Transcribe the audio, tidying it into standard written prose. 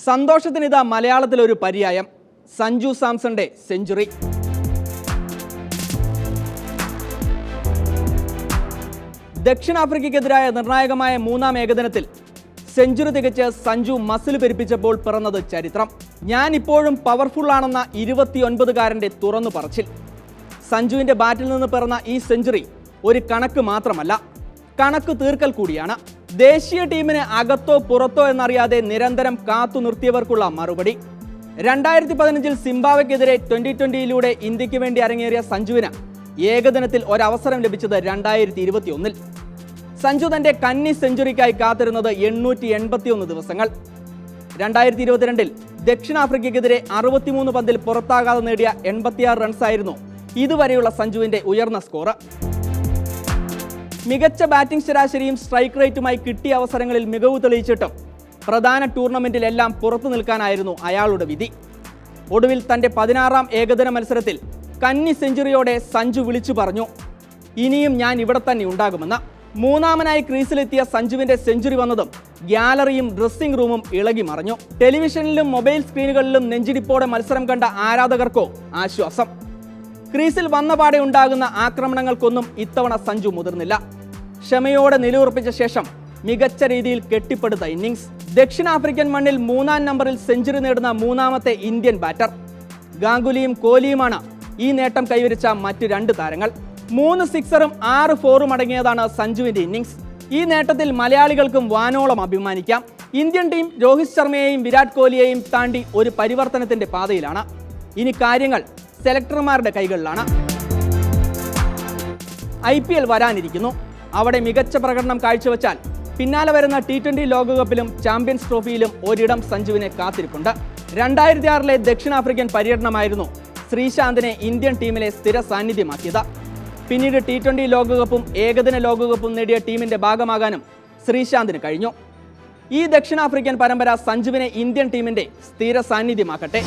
സന്തോഷത്തിനിതാ മലയാളത്തിലൊരു പര്യായം. Sanju സാംസന്റെ century. ദക്ഷിണാഫ്രിക്കയ്ക്കെതിരായ നിർണായകമായ മൂന്നാം ഏകദിനത്തിൽ സെഞ്ചുറി തികച്ച് സഞ്ജു മസിൽ പെരുപ്പിച്ചപ്പോൾ പിറന്നത് ചരിത്രം. ഞാൻ ഇപ്പോഴും പവർഫുൾ ആണെന്ന 29കാരൻ്റെ തുറന്നു പറച്ചിൽ. സഞ്ജുവിൻ്റെ ബാറ്റിൽ നിന്ന് പിറന്ന ഈ സെഞ്ചുറി ഒരു കണക്ക് മാത്രമല്ല, കണക്ക് തീർക്കൽ കൂടിയാണ്. ദേശീയ ടീമിന് അകത്തോ പുറത്തോ എന്നറിയാതെ നിരന്തരം കാത്തു നിർത്തിയവർക്കുള്ള മറുപടി. 2015 സിംബാബ്വെക്കെതിരെ 2020 ഇന്ത്യക്ക് വേണ്ടി അരങ്ങേറിയ സഞ്ജുവിന് ഏകദിനത്തിൽ ഒരവസരം ലഭിച്ചത് 2021. സഞ്ജു തന്റെ കന്നി സെഞ്ചുറിക്കായി കാത്തിരുന്നത് 881 ദിവസങ്ങൾ. 2022 ദക്ഷിണാഫ്രിക്കയ്ക്കെതിരെ 63 പന്തിൽ പുറത്താകാതെ നേടിയ 86 റൺസായിരുന്നു ഇതുവരെയുള്ള സഞ്ജുവിന്റെ ഉയർന്ന സ്കോർ. മികച്ച ബാറ്റിംഗ് ശരാശരിയും സ്ട്രൈക്ക് റേറ്റുമായി കിട്ടിയ അവസരങ്ങളിൽ മികവ് തെളിയിച്ചിട്ടും പ്രധാന ടൂർണമെന്റിലെല്ലാം പുറത്തു നിൽക്കാനായിരുന്നു അയാളുടെ വിധി. ഒടുവിൽ തന്റെ 16ാം ഏകദിന മത്സരത്തിൽ കന്നി സെഞ്ചുറിയോടെ സഞ്ജു വിളിച്ചു പറഞ്ഞു, ഇനിയും ഞാൻ ഇവിടെ തന്നെ ഉണ്ടാകുമെന്ന്. മൂന്നാമനായി ക്രീസിലെത്തിയ സഞ്ജുവിന്റെ സെഞ്ചുറി വന്നതും ഗ്യാലറിയും ഡ്രസ്സിംഗ് റൂമും ഇളകി മറിഞ്ഞു. ടെലിവിഷനിലും മൊബൈൽ സ്ക്രീനുകളിലും നെഞ്ചിടിപ്പോടെ മത്സരം കണ്ട ആരാധകർക്കോ ആശ്വാസം. ക്രീസിൽ വന്നപാടെ ഉണ്ടാകുന്ന ആക്രമണങ്ങൾക്കൊന്നും ഇത്തവണ സഞ്ജു മുതിർന്നില്ല. ക്ഷമയോടെ നിലയുറപ്പിച്ച ശേഷം മികച്ച രീതിയിൽ കെട്ടിപ്പടുത്ത ഇന്നിംഗ്സ്. ദക്ഷിണാഫ്രിക്കൻ മണ്ണിൽ 3ാം നമ്പറിൽ സെഞ്ചുറി നേടുന്ന മൂന്നാമത്തെ ഇന്ത്യൻ ബാറ്റർ. ഗാംഗുലിയും കോഹ്ലിയുമാണ് ഈ നേട്ടം കൈവരിച്ച മറ്റ് 2 താരങ്ങൾ. 3 സിക്സറും 6 ഫോറും അടങ്ങിയതാണ് സഞ്ജുവിന്റെ ഇന്നിംഗ്സ്. ഈ നേട്ടത്തിൽ മലയാളികൾക്കും വാനോളം അഭിമാനിക്കാം. ഇന്ത്യൻ ടീം രോഹിത് ശർമ്മയെയും വിരാട് കോഹ്ലിയെയും താണ്ടി ഒരു പരിവർത്തനത്തിന്റെ പാതയിലാണ്. ഇനി കാര്യങ്ങൾ സെലക്ടർമാരുടെ കൈകളിലാണ്. IPL വരാനിരിക്കുന്നു. അവിടെ മികച്ച പ്രകടനം കാഴ്ചവെച്ചാൽ പിന്നാലെ വരുന്ന T20 ലോകകപ്പിലും ചാമ്പ്യൻസ് ട്രോഫിയിലും ഒരിടം സഞ്ജുവിനെ കാത്തിരിപ്പുണ്ട്. 2006 ദക്ഷിണാഫ്രിക്കൻ പര്യടനമായിരുന്നു ശ്രീശാന്തിനെ ഇന്ത്യൻ ടീമിലെ സ്ഥിര സാന്നിധ്യമാക്കിയത്. പിന്നീട് T20 ലോകകപ്പും ഏകദിന ലോകകപ്പും നേടിയ ടീമിന്റെ ഭാഗമാകാനും ശ്രീശാന്തിന് കഴിഞ്ഞു. ഈ ദക്ഷിണാഫ്രിക്കൻ പരമ്പര സഞ്ജുവിനെ ഇന്ത്യൻ ടീമിന്റെ സ്ഥിര സാന്നിധ്യമാക്കട്ടെ.